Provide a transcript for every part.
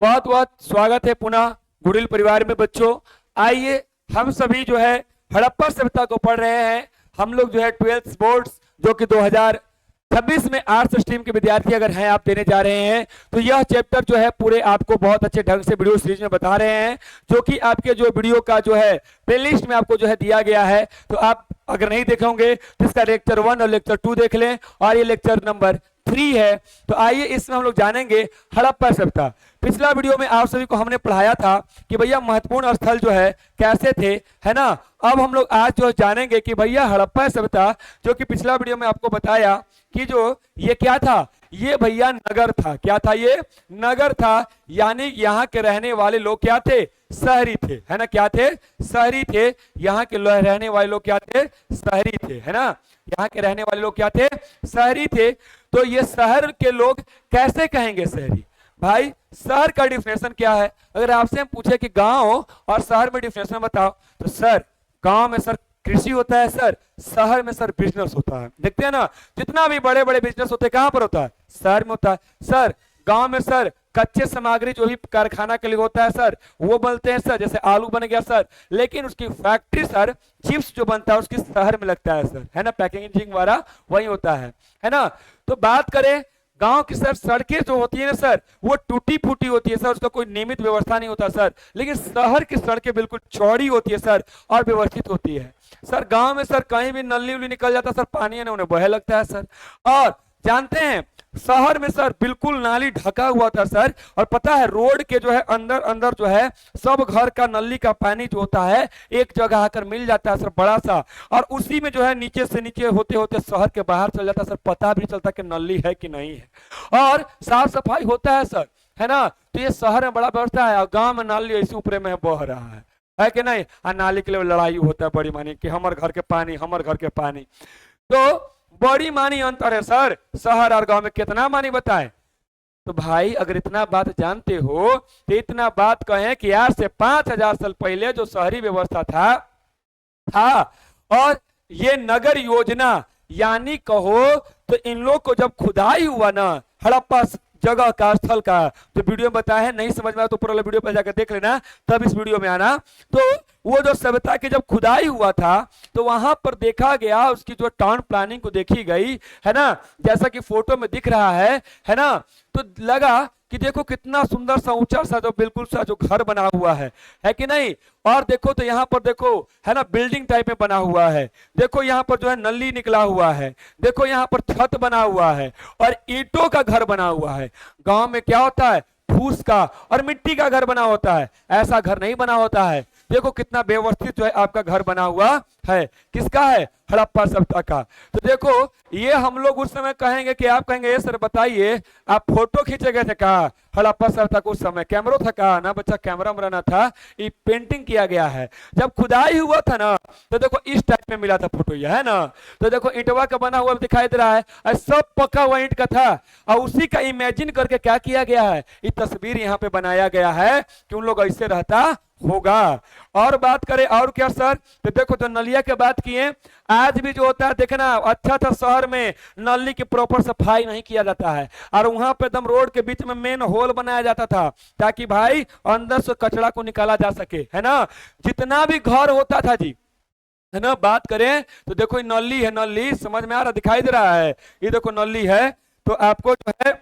बहुत बहुत स्वागत है पुनः गुड़िल परिवार में बच्चों। आइए हम सभी जो है हड़प्पा सभ्यता को पढ़ रहे हैं। हम लोग जो है 12th बोर्ड्स जो कि 2026 में आर्ट्स स्ट्रीम के विद्यार्थी अगर हैं आप देने जा रहे हैं तो यह चैप्टर जो है पूरे आपको बहुत अच्छे ढंग से वीडियो सीरीज में बता रहे हैं, जो कि आपके जो वीडियो का जो है प्लेलिस्ट में आपको जो है दिया गया है। तो आप अगर नहीं देखे होंगे तो इसका लेक्चर 1 और लेक्चर 2 देख लें और ये लेक्चर नंबर 3 है। तो आइए इसमें हम लोग जानेंगे हड़प्पा सभ्यता। पिछला वीडियो में आप सभी को हमने पढ़ाया था कि भैया महत्वपूर्ण स्थल जो है कैसे थे, है ना। अब हम लोग आज जो जानेंगे कि भैया हड़प्पा सभ्यता, जो कि पिछला वीडियो में आपको बताया कि जो ये क्या था, ये भैया नगर था। क्या था? ये नगर था, यानी यहाँ के रहने वाले लोग क्या थे? शहरी थे, है ना। क्या थे? शहरी थे। यहाँ के रहने वाले लोग क्या थे? शहरी थे, है ना। यहाँ के रहने वाले लोग क्या थे? शहरी थे। तो ये शहर के लोग कैसे कहेंगे शहरी? भाई शहर का डिफिनेशन क्या है? अगर आपसे हम पूछे कि गांव और शहर में डिफिनेशन बताओ, तो सर गांव में सर कृषि होता है, सर शहर में सर बिजनेस होता है। देखते हैं ना, जितना भी बड़े बड़े बिजनेस होते हैं कहां पर होता है? शहर में होता है। सर गांव में सर कच्चे सामग्री जो भी कारखाना के लिए होता है सर वो बनते हैं सर, जैसे आलू बन गया सर, लेकिन उसकी फैक्ट्री सर चिप्स जो बनता है उसकी शहर में लगता है सर, है ना। पैकेजिंग वाला वही होता है ना। तो बात करें गांव की सर सड़कें जो होती है ना सर वो टूटी फूटी होती है सर, उसका कोई नियमित व्यवस्था नहीं होता सर। लेकिन शहर की सड़कें बिल्कुल चौड़ी होती है सर और व्यवस्थित होती है सर। गांव में सर कहीं भी नली उली निकल जाता सर, पानी ना उन्हें बहे लगता है सर। और जानते हैं शहर में सर बिल्कुल नाली ढका हुआ था सर, और पता है रोड के जो है अंदर अंदर जो है सब घर का नली का पानी जो होता है एक जगह आकर मिल जाता है सर बड़ा सा, और उसी में जो है नीचे से नीचे होते होते शहर के बाहर चल जाता है सर, पता भी नहीं चलता कि नली है कि नहीं है। और साफ सफाई होता है सर, है ना। तो ये शहर में बड़ा व्यवस्था है, और गाँव में नाली ऐसे ऊपर में बह रहा है कि नहीं। और नाली के लिए लड़ाई होता है बड़ी मानी कि हमारे घर के पानी, हमारे घर के पानी। तो बड़ी मानी अंतर है सर शहर और गांव में। कितना मानी बताएं? तो भाई अगर इतना बात जानते हो तो इतना बात कहें कि आज से 5000 साल पहले जो शहरी व्यवस्था था और ये नगर योजना यानी कहो तो इन लोग को जब खुदाई हुआ ना हड़प्पा जगह का स्थल का, तो वीडियो में बताया है, नहीं समझ में आया तो पूरा वीडियो पर जाकर देख लेना, तब इस वीडियो में आना। तो वो जो सभ्यता की जब खुदाई हुआ था तो वहां पर देखा गया, उसकी जो टाउन प्लानिंग को देखी गई, है ना, जैसा कि फोटो में दिख रहा है ना। तो लगा कि देखो कितना सुंदर सा ऊंचा सा जो बिल्कुल सा जो घर बना हुआ है कि नहीं। और देखो तो यहाँ पर देखो, है ना, बिल्डिंग टाइप में बना हुआ है। देखो यहाँ पर जो है नली निकला हुआ है, देखो यहाँ पर छत बना हुआ है और ईंटों का घर बना हुआ है। गांव में क्या होता है? फूस का और मिट्टी का घर बना होता है, ऐसा घर नहीं बना होता है। देखो कितना व्यवस्थित जो है आपका घर बना हुआ है। किसका है? हड़प्पा सभ्यता का। तो देखो ये हम लोग उस समय कहेंगे कि आप कहेंगे ये सर बताइए आप फोटो खींचे गए थे कहा हड़प्पा सभ्यता को? उस समय कैमरा था कहा ना बच्चा, कैमरा मराना था, ये पेंटिंग किया गया है। जब खुदाई हुआ था ना तो देखो इस टाइप में मिला था फोटो, ये है ना। तो देखो ईंटवा का बना हुआ दिखाई दे रहा है, और सब पक्का हुआ ईंट का था, और उसी का इमेजिन करके क्या किया गया है, ये तस्वीर यहाँ पे बनाया गया है कि उन लोग ऐसे रहता होगा। और बात करें और क्या सर, तो देखो तो नलिया की बात किए, आज भी जो होता है देखना अच्छा था शहर में नली की प्रॉपर सफाई नहीं किया जाता है, और वहां पे एकदम रोड के बीच में मेन होल बनाया जाता था ताकि भाई अंदर से कचरा को निकाला जा सके, है ना। जितना भी घर होता था जी, है ना। बात करें तो देखो ये नली है, नली समझ में आ रहा, दिखाई दे रहा है, ये देखो नली है। तो आपको जो है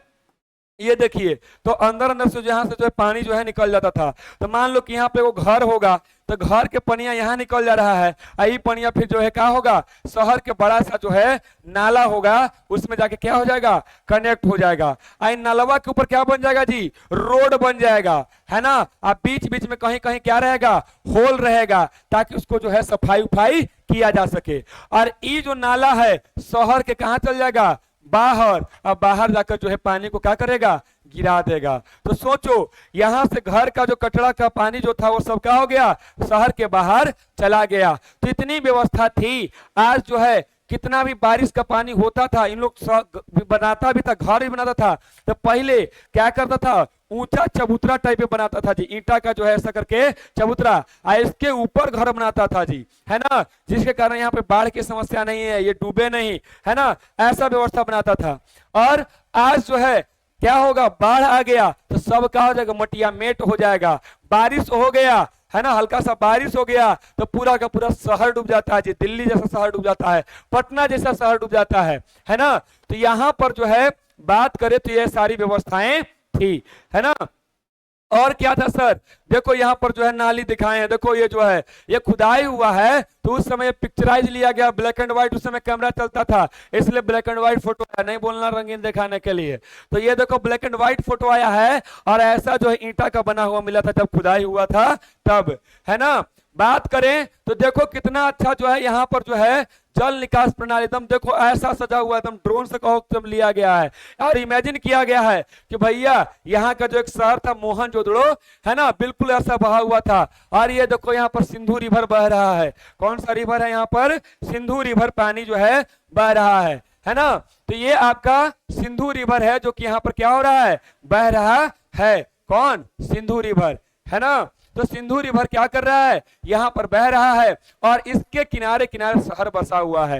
ये देखिए तो अंदर अंदर से जहां से जो है पानी जो है निकल जाता था। तो मान लो कि यहाँ पे वो घर होगा तो घर के पनिया यहाँ निकल जा रहा है, यही पनिया फिर जो है क्या होगा, शहर के बड़ा सा जो है नाला होगा, उसमें जाके क्या हो जाएगा, कनेक्ट हो जाएगा। आई नालवा के ऊपर क्या बन जाएगा जी, रोड बन जाएगा, है ना। आप बीच बीच में कहीं कहीं क्या रहेगा, होल रहेगा, ताकि उसको जो है सफाई उफाई किया जा सके। और ये जो नाला है शहर के कहाँ चल जाएगा, बाहर। अब बाहर जाकर जो है पानी को क्या करेगा, गिरा देगा। तो सोचो यहां से घर का जो कचरा का पानी जो था वो सब क्या हो गया, शहर के बाहर चला गया। तो इतनी व्यवस्था थी। आज जो है कितना भी बारिश का पानी होता था, इन लोग बनाता भी था, घर भी बनाता था, तो पहले क्या करता था, ऊंचा चबूतरा टाइप में बनाता था जी, ईंटा का जो है ऐसा करके चबूतरा, इसके ऊपर घर बनाता था जी, है ना, जिसके कारण यहाँ पे बाढ़ की समस्या नहीं है, ये डूबे नहीं, है ना, ऐसा व्यवस्था बनाता था। और आज जो है क्या होगा, बाढ़ आ गया तो सब क्या हो जाएगा, मटिया मेट हो जाएगा। बारिश हो गया है ना, हल्का सा बारिश हो गया तो पूरा का पूरा शहर डूब जाता है जी, दिल्ली जैसा शहर डूब जाता है, पटना जैसा शहर डूब जाता है ना। तो यहाँ पर जो है बात करें तो ये सारी व्यवस्थाएं थी, है ना। और क्या था सर, देखो यहाँ पर जो है नाली दिखाए हैं, देखो ये जो है ये खुदाई हुआ है, तो उस समय पिक्चराइज लिया गया, ब्लैक एंड व्हाइट, उस समय कैमरा चलता था इसलिए ब्लैक एंड व्हाइट फोटो है, नहीं बोलना रंगीन दिखाने के लिए। तो ये देखो ब्लैक एंड व्हाइट फोटो आया है, और ऐसा जो है ईंटा का बना हुआ मिला था जब खुदाई हुआ था तब, है ना। बात करें तो देखो कितना अच्छा जो है यहाँ पर जो है जल निकास प्रणाली, एकदम देखो ऐसा सजा हुआ, एकदम ड्रोन से कहो एकदम लिया गया है, और इमेजिन किया गया है कि भैया यहाँ का जो एक शहर था मोहनजोदड़ो, है ना, बिल्कुल ऐसा बहा हुआ था। और ये देखो यहाँ पर सिंधु रिवर बह रहा है, कौन सा रिवर है यहाँ पर, सिंधु रिवर पानी जो है बह रहा है ना। तो ये आपका सिंधु रिवर है जो कि यहाँ पर क्या हो रहा है, बह रहा है, कौन, सिंधु रिवर, है ना। तो सिंधु रिवर क्या कर रहा है, यहाँ पर बह रहा है, और इसके किनारे किनारे शहर बसा हुआ है।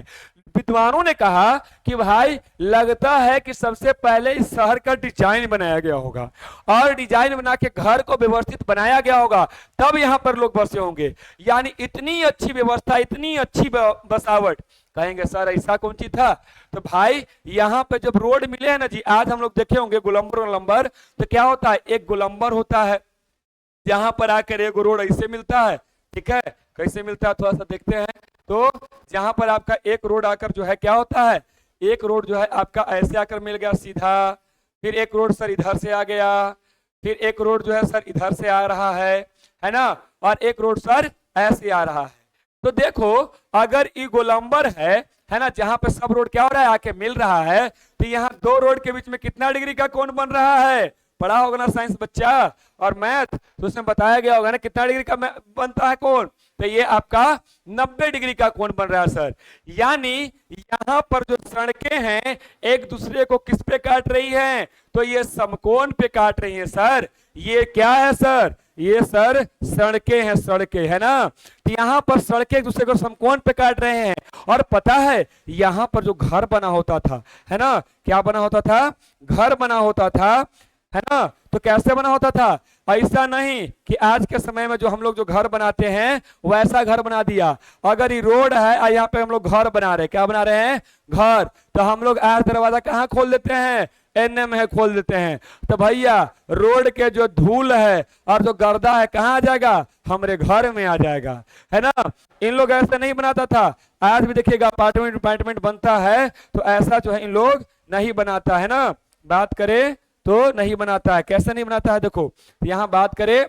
विद्वानों ने कहा कि भाई लगता है कि सबसे पहले इस शहर का डिजाइन बनाया गया होगा, और डिजाइन बना के घर को व्यवस्थित बनाया गया होगा, तब यहाँ पर लोग बसे होंगे। यानी इतनी अच्छी व्यवस्था, इतनी अच्छी बसावट। कहेंगे सर ऐसा कौन चीज था, तो भाई यहाँ पे जब रोड मिले हैं ना जी, आज हम लोग देखे होंगे गोलंबर गोलंबर, तो क्या होता है, एक गोलंबर होता है, यहाँ पर आकर एक रोड ऐसे मिलता है, ठीक है, कैसे मिलता है थोड़ा सा देखते हैं। तो जहां पर आपका एक रोड आकर जो है क्या होता है, एक रोड जो है आपका ऐसे आकर मिल गया सीधा, फिर एक रोड सर इधर से आ गया, फिर एक रोड जो है सर इधर से आ रहा है ना, और एक रोड सर ऐसे आ रहा है। तो देखो अगर ये गोलंबर है ना, जहां पे सब रोड क्या हो रहा है, आके मिल रहा है, तो यहाँ दो रोड के बीच में कितना डिग्री का कोण बन रहा है, पढ़ा होगा ना साइंस बच्चा और मैथ, तो उसमें बताया गया होगा ना कितना डिग्री का बनता है कोण, तो ये आपका 90 डिग्री का कोण बन रहा है सर। यानी यहाँ पर जो सड़कें हैं एक दूसरे को किस पे काट रही हैं, तो ये समकोण पे काट रही हैं सर। ये क्या है सर, ये सर सड़कें हैं, सड़कें, है ना। तो यहाँ पर सड़कें एक दूसरे को समकोण पे काट रहे हैं। और पता है यहाँ पर जो घर बना होता था, है ना, क्या बना होता था, घर बना होता था, है ना। तो कैसे बना होता था, ऐसा नहीं कि आज के समय में जो हम लोग जो घर बनाते हैं वैसा घर बना दिया। अगर ये रोड है और यहाँ पे हम लोग घर बना रहे हैं, क्या बना रहे हैं, घर, तो हम लोग आज दरवाजा कहाँ खोल देते हैं, एनए में खोल देते हैं। तो भैया रोड के जो धूल है और जो गर्दा है कहाँ आ जाएगा, हमारे घर में आ जाएगा, है ना। इन लोग ऐसा नहीं बनाता था, आज भी देखिएगा अपार्टमेंट अपार्टमेंट बनता है तो ऐसा जो है इन लोग नहीं बनाता है ना। बात करें तो नहीं बनाता है, कैसे नहीं बनाता है, देखो यहाँ बात करें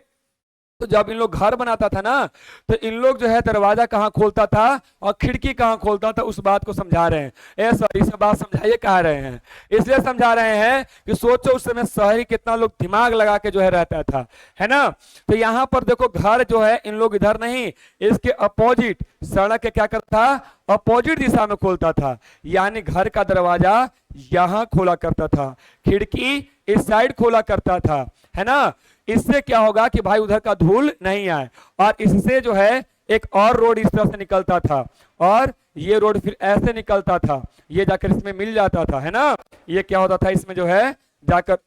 तो जब इन लोग घर बनाता था ना, तो इन लोग जो है दरवाजा कहाँ खोलता था और खिड़की कहाँ खोलता था, उस बात को समझा रहे हैं। ए सॉरी, सब बात समझाइए कह रहे हैं, इसलिए समझा रहे हैं कि सोचो उस समय शहरी कितना लोग दिमाग लगा के जो है रहता था, है ना। तो यहाँ पर देखो घर जो है इन लोग इधर नहीं, इसके अपोजिट सड़क के क्या करता था, अपोजिट दिशा में खोलता था। यानी घर का दरवाजा यहाँ खोला करता था, खिड़की इस साइड खोला करता था, है ना। इससे क्या होगा कि भाई उधर का धूल नहीं आए, और इससे जो है एक और रोड इस तरह से निकलता था, और ये रोड फिर ऐसे निकलता था, ये जाकर इसमें मिल जाता था, है ना। ये क्या होता था, इसमें जो है जाकर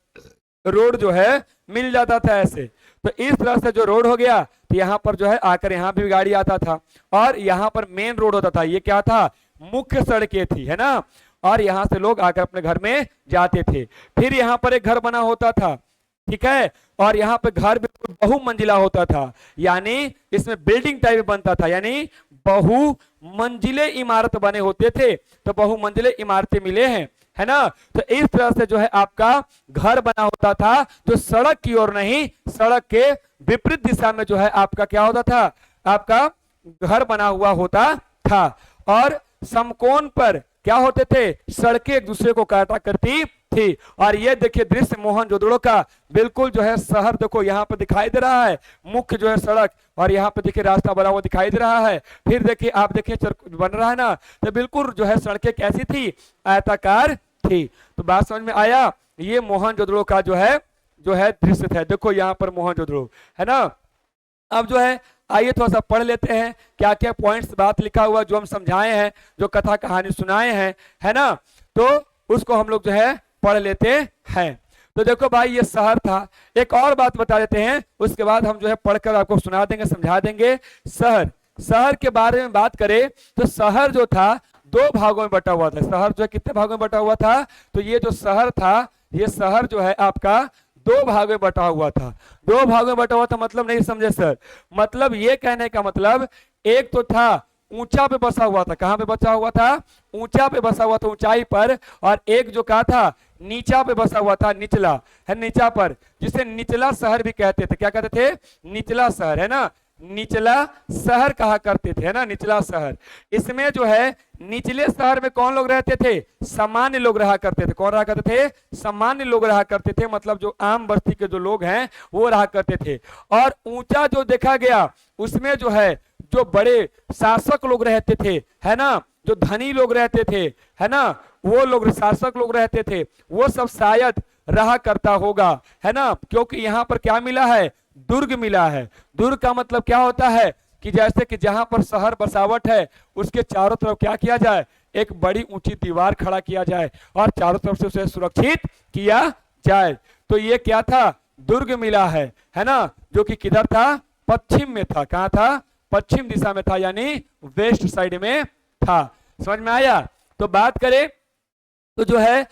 रोड जो है मिल जाता था ऐसे। तो इस तरह से जो रोड हो गया, तो यहाँ पर जो है आकर यहाँ भी गाड़ी आता था, और यहाँ पर मेन रोड होता था, ये क्या था, मुख्य सड़कें थी, है ना। और यहाँ से लोग आकर अपने घर में जाते थे। फिर यहाँ पर एक घर बना होता था, ठीक है, और यहाँ पे घर बिल्कुल बहुमंजिला होता था, यानी इसमें बिल्डिंग टाइप बनता था, यानी बहुमंजिले इमारत बने होते थे। तो बहुमंजिले इमारतें मिले हैं, है ना। तो इस तरह से जो है आपका घर बना होता था, जो सड़क की ओर नहीं, सड़क के विपरीत दिशा में जो है आपका क्या होता था, आपका घर बना हुआ होता था। और समकोण पर क्या होते थे, सड़कें एक दूसरे को काटा करती थी। और ये देखिए दृश्य मोहनजोदड़ो का, बिल्कुल जो है शहर देखो यहाँ पे दिखाई दे रहा है, मुख्य जो है सड़क, और यहाँ पे देखिए रास्ता बना हुआ दिखाई दे रहा है। फिर देखिए आप देखिए बन रहा है ना, तो बिल्कुल जो है सड़कें कैसी थी, आयताकार थी। तो बात समझ में आया, ये मोहनजोदड़ो का जो है दृश्य था। देखो यहाँ पर मोहनजोदड़ो, है ना। अब जो है आइए थोड़ा सा पढ़ लेते हैं क्या क्या पॉइंट्स बात लिखा हुआ जो हम समझाए हैं, जो कथा कहानी सुनाए हैं, है ना। तो उसको हम लोग जो है पढ़ लेते हैं। तो देखो भाई ये शहर था। एक और बात बता देते हैं, उसके बाद हम जो है पढ़कर आपको सुना देंगे, समझा देंगे। शहर, शहर के बारे में बात करें तो शहर जो था दो भागों में बटा हुआ था। शहर जो है कितने भागों में बटा हुआ था? तो ये जो शहर था, ये शहर जो है आपका दो भागों में बटा हुआ था। दो भागों में बटा हुआ था मतलब नहीं समझे सर? मतलब ये कहने का मतलब एक तो था ऊंचा पे बसा हुआ था। कहां पे बसा हुआ था? ऊंचा पे बसा हुआ था, ऊंचाई पर। और एक जो कहा था नीचा पे बसा हुआ था, निचला है, नीचा पर, जिसे निचला शहर भी कहते थे। क्या कहते थे? निचला शहर, है ना, निचला शहर कहा करते थे, है ना, निचला शहर। इसमें जो है निचले शहर में कौन लोग रहते थे? सामान्य लोग रहा करते थे। कौन रहा करते थे? सामान्य लोग रहा करते थे, मतलब जो आम बस्ती के जो लोग हैं वो रहा करते थे। और ऊंचा जो देखा गया उसमें जो है जो बड़े शासक लोग रहते थे, है ना, जो धनी लोग रहते थे, है ना, वो लोग शासक लोग रहते थे, वो सब शायद रहा करता होगा, है ना, क्योंकि यहाँ पर क्या मिला है? दुर्ग मिला है। दुर्ग का मतलब क्या होता है कि जैसे कि जहां पर शहर बसावट है उसके चारों तरफ क्या किया जाए? एक बड़ी ऊंची दीवार खड़ा किया जाए और चारों तरफ से उसे सुरक्षित किया जाए। तो ये क्या था? दुर्ग मिला है ना, जो कि किधर था? पश्चिम में था। कहां था? पश्चिम दिशा में था, यानी वेस्ट साइड में था। समझ में आया? तो बात करें तो जो है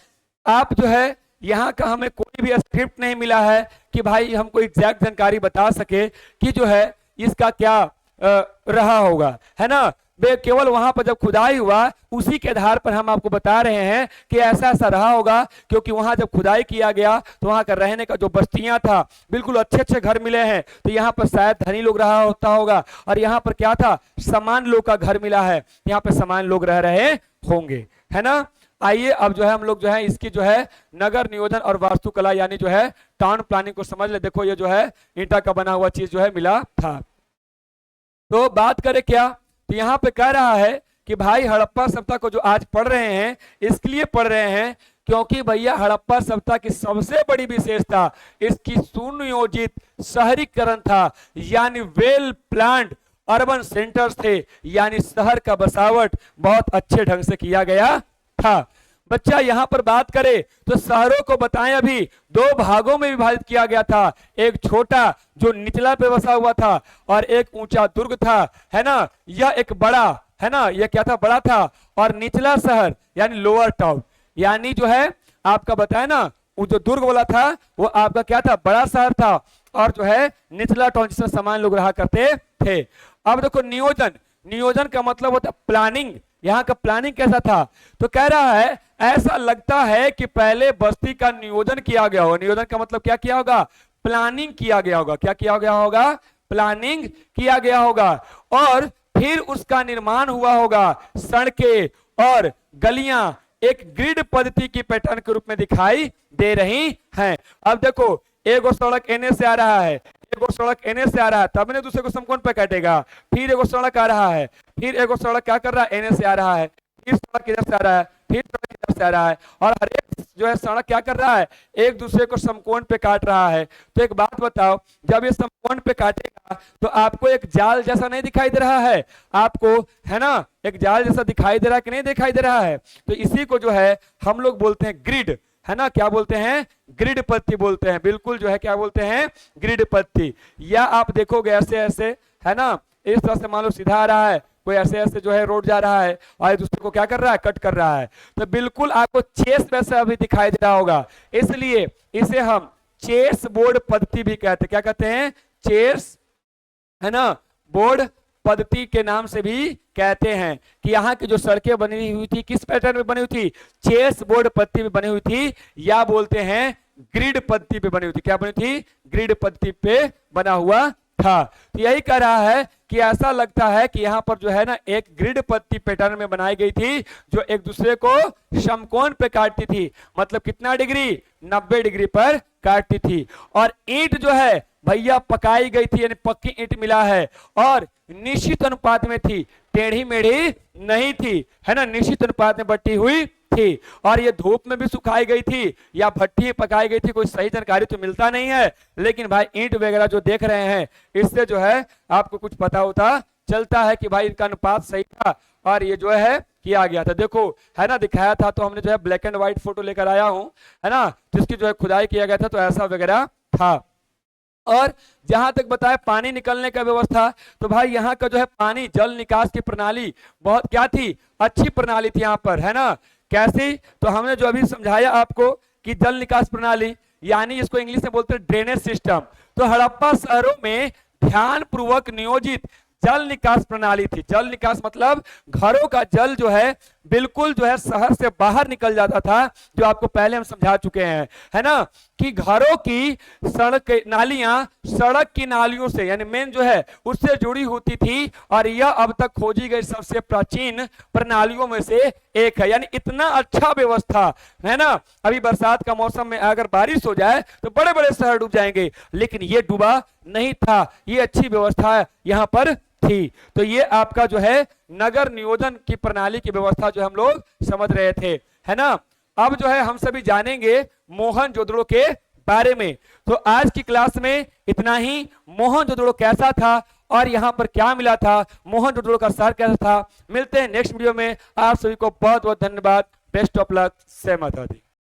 आप जो है यहाँ का हमें कोई भी स्क्रिप्ट नहीं मिला है कि भाई हमको एग्जैक्ट जानकारी बता सके कि जो है इसका क्या रहा होगा, है ना। केवल वहां पर जब खुदाई हुआ उसी के आधार पर हम आपको बता रहे हैं कि ऐसा ऐसा रहा होगा, क्योंकि वहां जब खुदाई किया गया तो वहां का रहने का जो बस्तियां था, बिल्कुल अच्छे अच्छे घर मिले हैं। तो यहाँ पर शायद धनी लोग रहा होता होगा, और यहाँ पर क्या था? सामान्य लोग का घर मिला है, यहाँ पे सामान्य लोग रह रहे होंगे, है ना। आइए अब जो है हम लोग जो है इसकी जो है नगर नियोजन और वास्तुकला यानी जो है टाउन प्लानिंग को समझ ले। देखो ये जो है ईंटा का बना हुआ चीज जो है मिला था। तो बात करें क्या, तो यहाँ पे कह रहा है कि भाई हड़प्पा सभ्यता को जो आज पढ़ रहे हैं इसके लिए पढ़ रहे हैं क्योंकि भैया हड़प्पा सभ्यता की सबसे बड़ी विशेषता इसकी सुनियोजित शहरीकरण था, यानी वेल प्लान्ड अर्बन सेंटर्स थे, यानी शहर का बसावट बहुत अच्छे ढंग से किया गया था। बच्चा यहाँ पर बात करें तो शहरों को बताएं अभी दो भागों में विभाजित किया गया था। एक छोटा जो निचला पे बसा हुआ था और एक ऊंचा दुर्ग था, है ना। यह एक बड़ा, है ना, यह क्या था? बड़ा था। और निचला शहर यानी लोअर टाउन, यानी जो है आपका बताया ना वो जो दुर्ग वाला था वो आपका क्या था? बड़ा शहर था। और जो है निचला टाउन जिसमें सामान्य लोग रहा करते थे। अब देखो नियोजन, नियोजन का मतलब होता है प्लानिंग। यहाँ का प्लानिंग कैसा था? तो कह रहा है ऐसा लगता है कि पहले बस्ती का नियोजन किया गया होगा। नियोजन का मतलब क्या किया होगा? प्लानिंग किया गया होगा। क्या किया गया होगा? प्लानिंग किया गया होगा। और फिर उसका निर्माण हुआ होगा। सड़कें और गलियां एक ग्रिड पद्धति की पैटर्न के रूप में दिखाई दे रही हैं। अब देखो एक सड़क एनए से आ रहा है, एक सड़क एनए से आ रहा है, तब ने दूसरे को समकोण पे काटेगा। फिर एक सड़क आ रहा है, फिर एक सड़क क्या कर रहा है? एनए से आ रहा है, फिर सड़क इधर से आ रहा है, फिर सड़क इधर से आ रहा है, और हर एक जो है सड़क क्या कर रहा है? एक दूसरे को समकोण पे काट रहा है। तो एक बात बताओ, जब ये समकोण पे काटेगा तो आपको एक जाल जैसा नहीं दिखाई दे रहा है? आपको, है ना, एक जाल जैसा दिखाई दे रहा है कि नहीं दिखाई दे रहा है? तो इसी को जो है हम लोग बोलते हैं ग्रिड, है ना। क्या बोलते हैं? ग्रिड पद्धति बोलते हैं। बिल्कुल जो है क्या बोलते हैं? ग्रिड पद्धति। या आप देखोगे ऐसे ऐसे, है ना, इस तरह से मान लो सीधा आ रहा है, कोई ऐसे ऐसे जो है रोड जा रहा है और दूसरे को क्या कर रहा है? कट कर रहा है। तो बिल्कुल आपको चेस वैसा अभी दिखाई दे रहा होगा, इसलिए इसे हम चेस बोर्ड पद्धति भी कहते हैं। क्या कहते हैं? चेस, है ना, बोर्ड पद्धति के नाम से भी कहते हैं कि यहाँ की जो सड़कें बनी हुई थी किस पैटर्न में बनी हुई थी? चेस बोर्ड पद्धति में बनी हुई थी, या बोलते हैं ग्रिड पद्धति पे बनी हुई थी। क्या बनी थी? ग्रिड पद्धति पे बना हुआ था। तो यही कह रहा है कि ऐसा लगता है कि यहाँ पर जो है ना एक ग्रिड पद्धति पैटर्न में बनाई गई थी जो एक दूसरे को समकोण पे काटती थी। मतलब कितना डिग्री? 90 डिग्री पर काटती थी। और ईंट जो है भैया पकाई गई थी, यानी पक्की ईंट मिला है, और निश्चित अनुपात में थी, टेढ़ी मेढ़ी नहीं थी, है ना, निश्चित अनुपात में बटी हुई थी। और ये धूप में भी सुखाई गई थी या भट्टी में पकाई गई थी, कोई सही जानकारी तो मिलता नहीं है, लेकिन भाई ईंट वगैरह जो देख रहे हैं इससे जो है आपको कुछ पता होता चलता है कि भाई इनका अनुपात सही था और ये जो है किया गया था। देखो है ना, दिखाया था, तो हमने जो है ब्लैक एंड व्हाइट फोटो लेकर आया हूं, है ना, जिसकी जो है खुदाई किया गया था, तो ऐसा वगैरह था। और जहां तक बताया पानी निकलने का व्यवस्था, तो भाई यहाँ का जो है पानी जल निकास की प्रणाली बहुत क्या थी, अच्छी प्रणाली थी यहाँ पर, है ना। कैसी, तो हमने जो अभी समझाया आपको कि जल निकास प्रणाली, यानी इसको इंग्लिश में बोलते हैं ड्रेनेज सिस्टम। तो हड़प्पा शहरों में ध्यान पूर्वक नियोजित जल निकास प्रणाली थी। जल निकास मतलब घरों का जल जो है बिल्कुल जो है शहर से बाहर निकल जाता था, जो आपको पहले हम समझा चुके हैं, है ना, कि घरों की सड़क नालियां सड़क की नालियों से यानी मेन जो है उससे जुड़ी होती थी, और यह अब तक खोजी गई सबसे प्राचीन प्रणालियों में से एक है। यानी इतना अच्छा व्यवस्था है ना। अभी बरसात का मौसम में अगर बारिश हो जाए तो बड़े बड़े शहर डूब जाएंगे, लेकिन ये डूबा नहीं था, ये अच्छी व्यवस्था यहाँ पर थी। तो ये आपका जो है नगर नियोजन की प्रणाली की व्यवस्था जो हम लोग समझ रहे थे, है ना। अब जो है हम सभी जानेंगे मोहनजोदड़ो के बारे में। तो आज की क्लास में इतना ही। मोहनजोदड़ो कैसा था और यहाँ पर क्या मिला था, मोहनजोदड़ो का शहर कैसा था। मिलते हैं नेक्स्ट वीडियो में। आप सभी को बहुत बहुत धन्यवाद। Best of luck. जय माता दी।